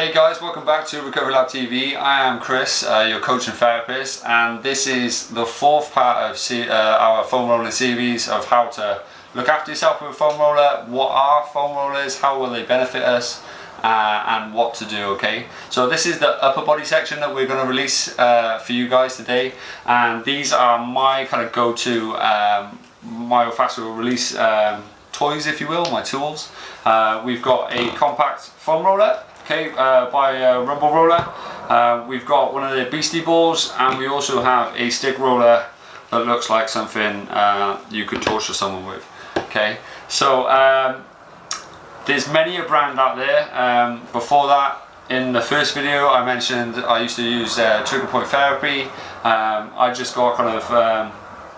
Hey guys, welcome back to Recovery Lab TV. I am Chris, your coach and therapist, and this is the fourth part of our foam rolling series of how to look after yourself with a foam roller, what are foam rollers, how will they benefit us, and what to do, okay? So this is the upper body section that we're going to release for you guys today, and these are my kind of go-to myofascial release toys, if you will, my tools. We've got a compact foam roller, okay, by Rumble Roller. We've got one of the Beastie Balls, and we also have a stick roller that looks like something you could torture someone with. Okay, so there's many a brand out there. Before that, in the first video I mentioned I used to use trigger point therapy. I just got kind of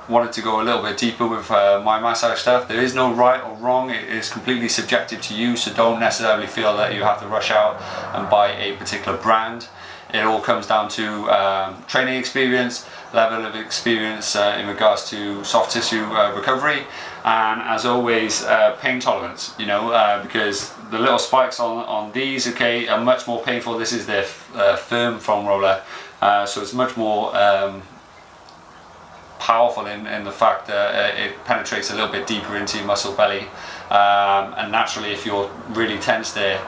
wanted to go a little bit deeper with my massage stuff. There is no right or wrong, it is completely subjective to you, so don't necessarily feel that you have to rush out and buy a particular brand. It all comes down to training experience, level of experience in regards to soft tissue recovery, and as always pain tolerance, you know, because the little spikes on these, okay, are much more painful. This is their firm foam roller, so it's much more powerful in the fact that it penetrates a little bit deeper into your muscle belly, and naturally if you're really tense there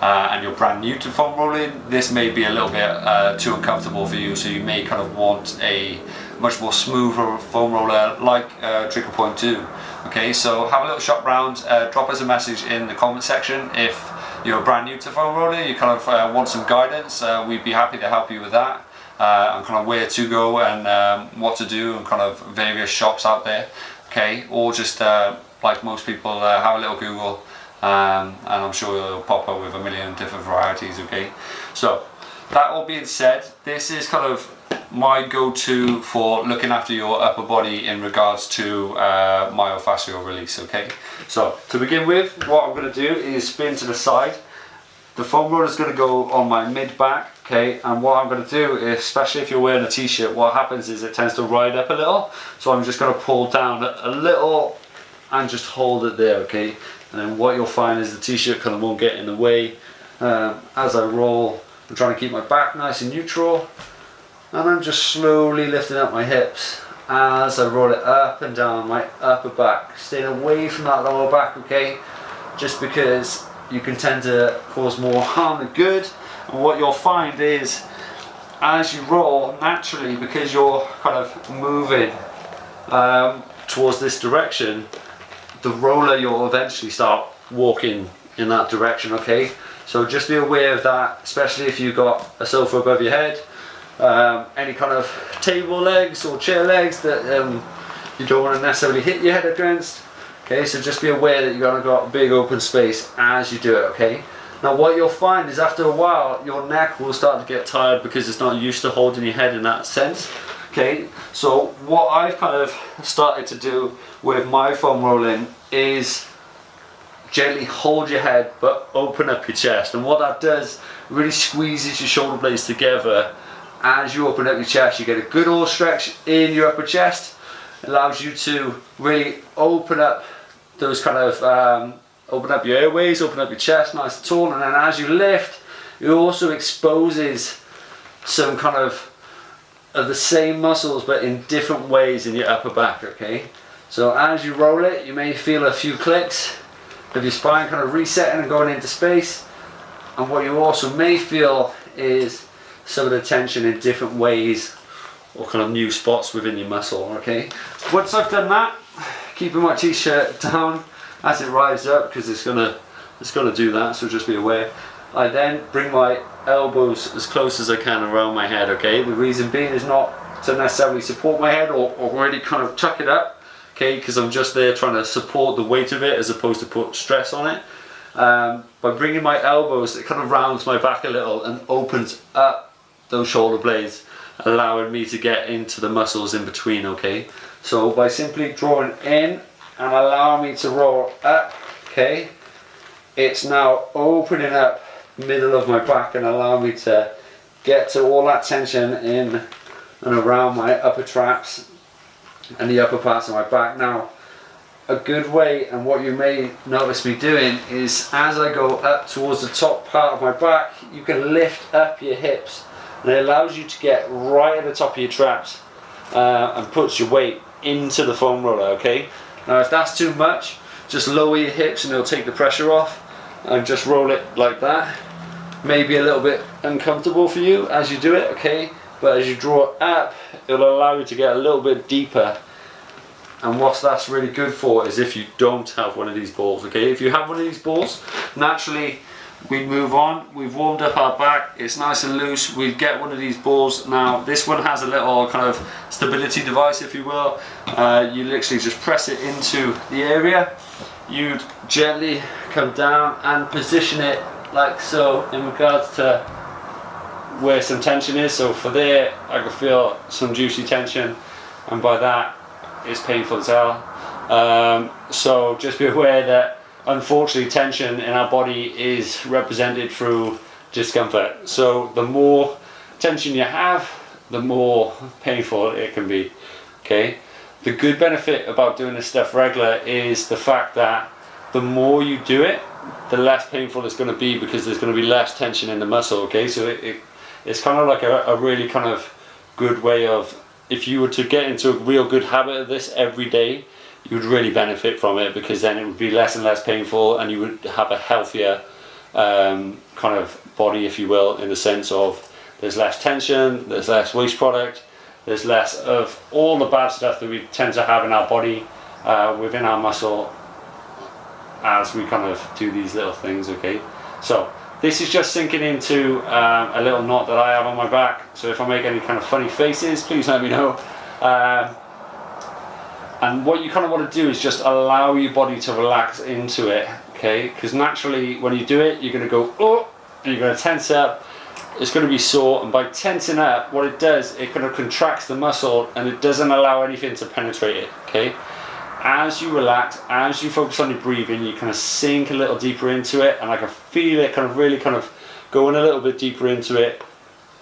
and you're brand new to foam rolling, this may be a little bit too uncomfortable for you, so you may kind of want a much more smoother foam roller like Trigger Point 2. Okay, so have a little shop round, drop us a message in the comment section if you're brand new to foam rolling, you kind of want some guidance. We'd be happy to help you with that. And kind of where to go and what to do, and kind of various shops out there, okay, or just like most people, have a little Google, and I'm sure it'll pop up with a million different varieties, okay. So that all being said, this is kind of my go-to for looking after your upper body in regards to myofascial release, okay. So to begin with, what I'm going to do is spin to the side. The foam roller is going to go on my mid-back, okay, and what I'm going to do, especially if you're wearing a t-shirt, what happens is it tends to ride up a little, so I'm just going to pull down a little and just hold it there, okay, and then what you'll find is the t-shirt kind of won't get in the way. As I roll, I'm trying to keep my back nice and neutral, and I'm just slowly lifting up my hips as I roll it up and down my upper back, staying away from that lower back, okay, just because you can tend to cause more harm than good. And what you'll find is, as you roll, naturally, because you're kind of moving towards this direction, the roller, you'll eventually start walking in that direction, okay? So just be aware of that, especially if you've got a sofa above your head, any kind of table legs or chair legs that you don't want to necessarily hit your head against. Okay, so just be aware that you're going to got a big open space as you do it, okay? Now what you'll find is after a while, your neck will start to get tired because it's not used to holding your head in that sense. Okay, so what I've kind of started to do with my foam rolling is gently hold your head but open up your chest. And what that does, really squeezes your shoulder blades together. As you open up your chest, you get a good old stretch in your upper chest. It allows you to really open up those kind of open up your airways, open up your chest nice and tall, and then as you lift, it also exposes some kind of the same muscles but in different ways in your upper back, okay. So as you roll it, you may feel a few clicks of your spine kind of resetting and going into space, and what you also may feel is some of the tension in different ways or kind of new spots within your muscle, okay. Once I've done that, keeping my t-shirt down as it rises up, because it's gonna do that, so just be aware. I then bring my elbows as close as I can around my head, okay. The reason being is not to necessarily support my head or really kind of tuck it up, okay, because I'm just there trying to support the weight of it as opposed to put stress on it. By bringing my elbows, it kind of rounds my back a little and opens up those shoulder blades, allowing me to get into the muscles in between, okay. So by simply drawing in and allowing me to roll up, okay, it's now opening up the middle of my back and allowing me to get to all that tension in and around my upper traps and the upper parts of my back. Now a good way, and what you may notice me doing, is as I go up towards the top part of my back, you can lift up your hips, and it allows you to get right at the top of your traps and puts your weight into the foam roller, okay? Now if that's too much, just lower your hips and it'll take the pressure off, and just roll it like that. Maybe a little bit uncomfortable for you as you do it, okay? But as you draw it up, it'll allow you to get a little bit deeper. And what that's really good for is if you don't have one of these balls, okay? If you have one of these balls, naturally we move on. We've warmed up our back, it's nice and loose. We get one of these balls. Now this one has a little kind of stability device, if you will. You literally just press it into the area. You'd gently come down and position it like so in regards to where some tension is. So for there, I can feel some juicy tension, and by that, it's painful as hell. So just be aware that unfortunately tension in our body is represented through discomfort. So the more tension you have, the more painful it can be, okay? The good benefit about doing this stuff regular is the fact that the more you do it, the less painful it's going to be, because there's going to be less tension in the muscle, okay? So it's kind of like a really kind of good way of, if you were to get into a real good habit of this every day, you would really benefit from it, because then it would be less and less painful, and you would have a healthier kind of body, if you will, in the sense of there's less tension, there's less waste product, there's less of all the bad stuff that we tend to have in our body within our muscle as we kind of do these little things, okay? So this is just sinking into a little knot that I have on my back, so if I make any kind of funny faces, please let me know. And what you kind of want to do is just allow your body to relax into it, okay? Because naturally when you do it, you're going to go, oh, and you're going to tense up, it's going to be sore, and by tensing up, what it does, it kind of contracts the muscle, and it doesn't allow anything to penetrate it, okay? As you relax, as you focus on your breathing, you kind of sink a little deeper into it, and I can feel it kind of really kind of going a little bit deeper into it.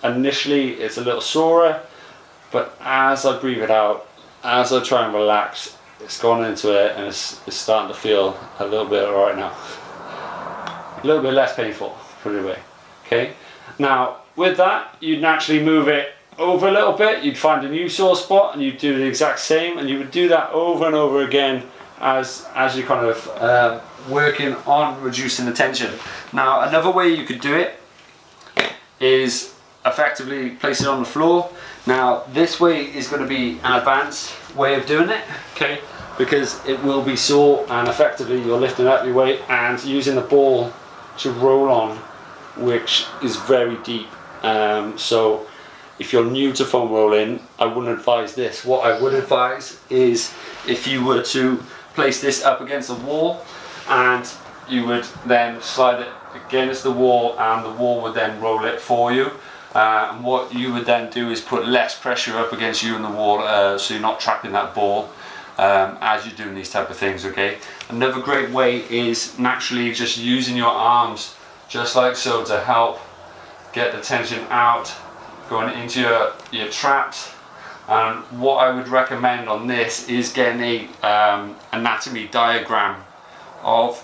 Initially it's a little sorer, but as I breathe it out, as I try and relax, it's gone into it, and it's starting to feel a little bit alright now. A little bit less painful, put it away, okay? Now with that, you naturally move it over a little bit, you'd find a new sore spot, and you'd do the exact same, and you would do that over and over again as you're kind of working on reducing the tension. Now another way you could do it is effectively place it on the floor. Now this way is going to be an advanced way of doing it, okay, because it will be sore, and effectively you're lifting up your weight and using the ball to roll on, which is very deep. So if you're new to foam rolling, I wouldn't advise this. What I would advise is if you were to place this up against the wall, and you would then slide it against the wall, and the wall would then roll it for you. And what you would then do is put less pressure up against you and the wall, so you're not trapping that ball as you're doing these type of things, okay? Another great way is naturally just using your arms just like so to help get the tension out, going into your traps. And what I would recommend on this is getting a anatomy diagram of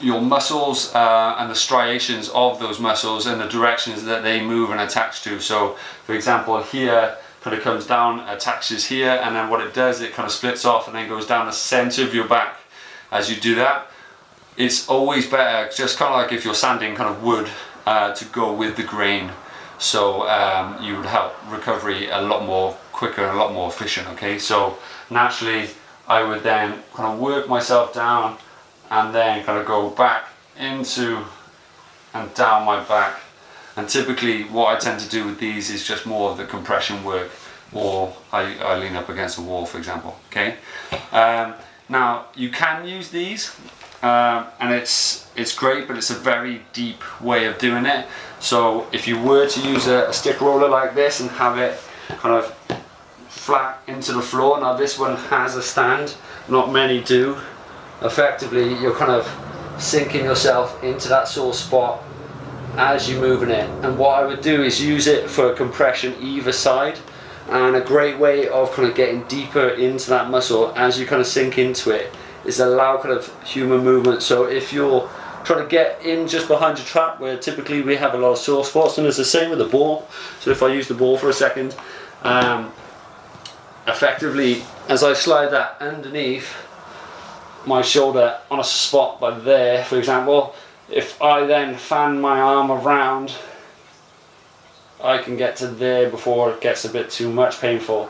your muscles and the striations of those muscles and the directions that they move and attach to. So for example, here kind of comes down, attaches here, and then what it does, it kind of splits off and then goes down the center of your back. As you do that, it's always better, just kind of like if you're sanding kind of wood, to go with the grain. So you would help recovery a lot more quicker and a lot more efficient, okay? So naturally I would then kind of work myself down and then kind of go back into and down my back. And typically what I tend to do with these is just more of the compression work, or I lean up against a wall, for example, okay? Now you can use these and it's great, but it's a very deep way of doing it. So if you were to use a stick roller like this and have it kind of flat into the floor, now this one has a stand, not many do. Effectively you're kind of sinking yourself into that sore spot as you're moving it, and what I would do is use it for compression either side. And a great way of kind of getting deeper into that muscle as you kind of sink into it is allow kind of human movement. So if you're trying to get in just behind your trap, where typically we have a lot of sore spots, and it's the same with the ball. So if I use the ball for a second, effectively as I slide that underneath my shoulder on a spot by there, for example, if I then fan my arm around, I can get to there before it gets a bit too much painful.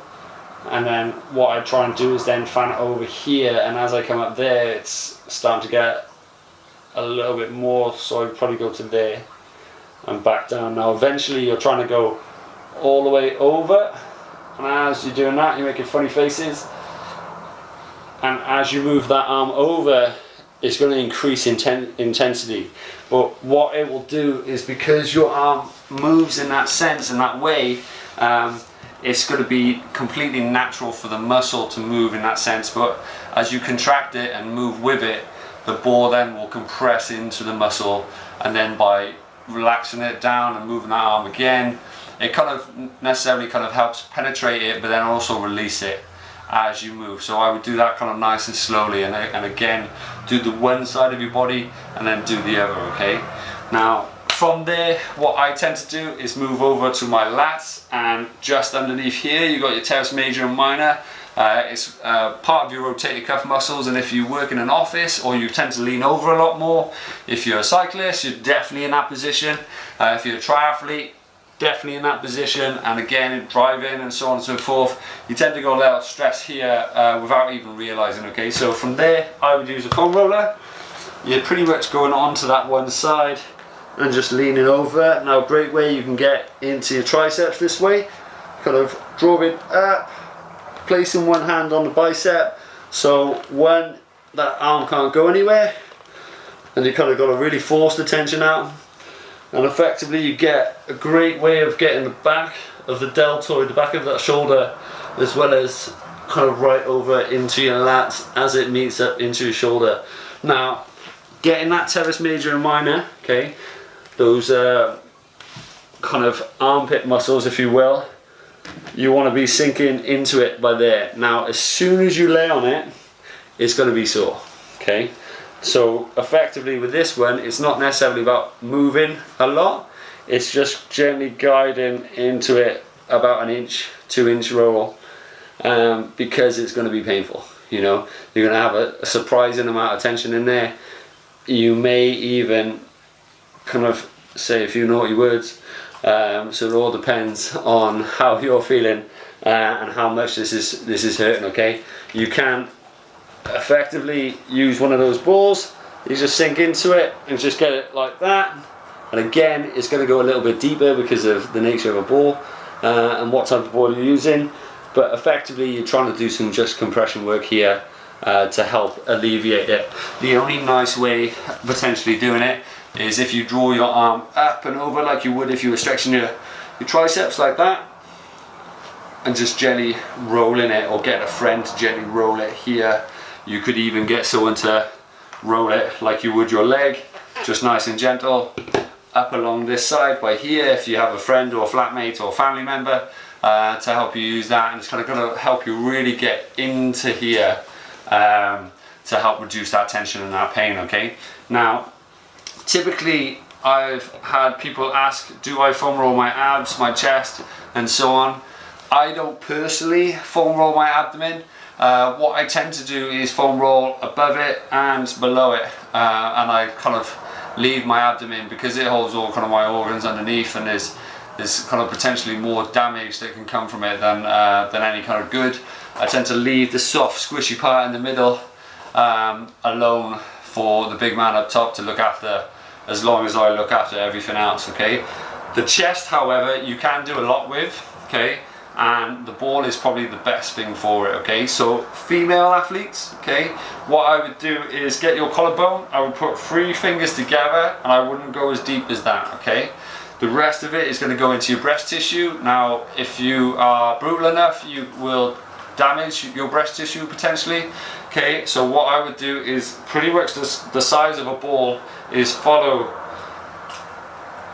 And then what I try and do is then fan it over here, and as I come up there, it's starting to get a little bit more, so I'd probably go to there and back down. Now eventually you're trying to go all the way over, and as you're doing that, you're making funny faces, and as you move that arm over, it's going to increase intensity. But what it will do is, because your arm moves in that sense, in that way, it's going to be completely natural for the muscle to move in that sense. But as you contract it and move with it, the ball then will compress into the muscle, and then by relaxing it down and moving that arm again, it kind of necessarily kind of helps penetrate it, but then also release it as you move. So I would do that kind of nice and slowly, and again do the one side of your body and then do the other. Okay, now from there, what I tend to do is move over to my lats, and just underneath here you got your teres major and minor. It's part of your rotator cuff muscles, and if you work in an office or you tend to lean over a lot more, if you're a cyclist, you're definitely in that position. If you're a triathlete, definitely in that position, and again driving and so on and so forth, you tend to go a little stress here without even realizing. Okay, so from there I would use a foam roller. You're pretty much going onto that one side and just leaning over. Now, a great way you can get into your triceps this way, kind of draw it up, placing one hand on the bicep, so one, that arm can't go anywhere, and you kind of got to really force the tension out, and effectively you get a great way of getting the back of the deltoid, the back of that shoulder, as well as kind of right over into your lats as it meets up into your shoulder. Now, getting that teres major and minor, okay, those kind of armpit muscles, if you will, you want to be sinking into it by there. Now, as soon as you lay on it, it's going to be sore. Okay, so effectively with this one, it's not necessarily about moving a lot, it's just gently guiding into it about an inch, 2 inch roll, because it's going to be painful. You know, you're going to have a surprising amount of tension in there. You may even kind of say a few naughty words. So it all depends on how you're feeling and how much this is hurting. Okay, you can effectively use one of those balls. You just sink into it and just get it like that. And again, it's going to go a little bit deeper because of the nature of a ball and what type of ball you're using. But effectively, you're trying to do some just compression work here to help alleviate it. The only nice way potentially doing it is if you draw your arm up and over like you would if you were stretching your triceps like that, and just gently rolling it, or get a friend to gently roll it here. You could even get someone to roll it like you would your leg, just nice and gentle, up along this side by here if you have a friend or a flatmate or family member to help you use that, and it's kind of going to help you really get into here to help reduce that tension and that pain. Okay, now typically I've had people ask, do I foam roll my abs, my chest and so on. I don't personally foam roll my abdomen. What I tend to do is foam roll above it and below it, and I kind of leave my abdomen because it holds all kind of my organs underneath, and there's kind of potentially more damage that can come from it than any kind of good. I tend to leave the soft squishy part in the middle alone for the big man up top to look after, as long as I look after everything else. Okay, the chest, however, you can do a lot with. Okay, and the ball is probably the best thing for it. Okay, so female athletes, okay, what I would do is get your collarbone. I would put 3 fingers together, and I wouldn't go as deep as that. Okay, the rest of it is going to go into your breast tissue. Now, if you are brutal enough, you will damage your breast tissue potentially. Okay, so what I would do is pretty much the size of a ball is follow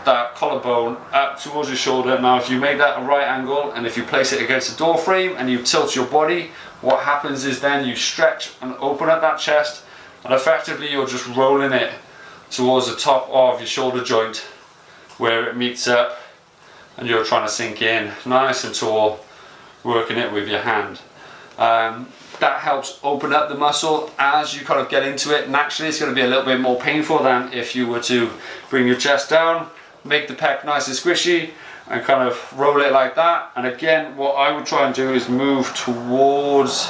that collarbone up towards your shoulder. Now if you make that a right angle and if you place it against the door frame and you tilt your body, what happens is then you stretch and open up that chest, and effectively you're just rolling it towards the top of your shoulder joint where it meets up, and you're trying to sink in nice and tall, working it with your hand. That helps open up the muscle as you kind of get into it. Naturally it's going to be a little bit more painful than if you were to bring your chest down, make the pec nice and squishy and kind of roll it like that. And again, what I would try and do is move towards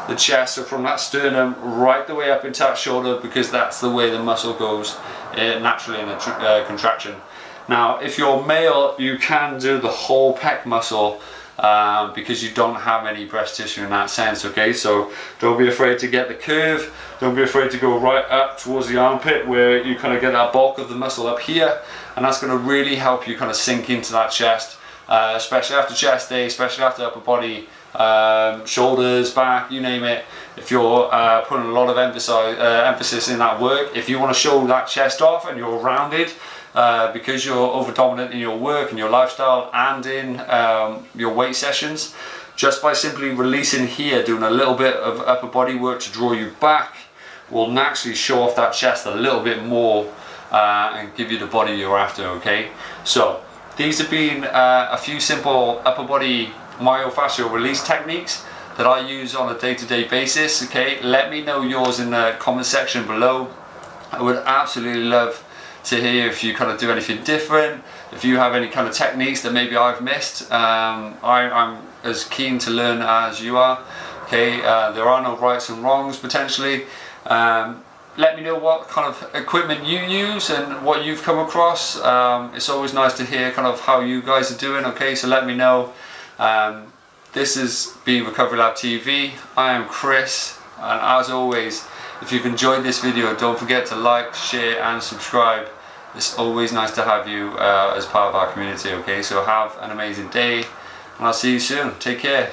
the chest, so from that sternum right the way up into that shoulder, because that's the way the muscle goes naturally in a contraction. Now if you're male, you can do the whole pec muscle because you don't have any breast tissue in that sense, okay? So don't be afraid to get the curve, don't be afraid to go right up towards the armpit where you kind of get that bulk of the muscle up here, and that's going to really help you kind of sink into that chest, especially after chest day, especially after upper body, shoulders, back, you name it. If you're putting a lot of emphasis in that work, if you want to show that chest off and you're rounded, because you're over dominant in your work and your lifestyle and in your weight sessions, just by simply releasing here, doing a little bit of upper body work to draw you back, will naturally show off that chest a little bit more and give you the body you're after, okay? So these have been a few simple upper body myofascial release techniques that I use on a day-to-day basis, okay? Let me know yours in the comment section below. I would absolutely love to hear if you kind of do anything different, if you have any kind of techniques that maybe I've missed. I'm as keen to learn as you are, okay? There are no rights and wrongs potentially. Let me know what kind of equipment you use and what you've come across. It's always nice to hear kind of how you guys are doing, okay? So let me know. This has been Recovery Lab TV. I am Chris, and as always, if you've enjoyed this video, don't forget to like, share and subscribe. It's always nice to have you as part of our community, okay? So have an amazing day, and I'll see you soon. Take care.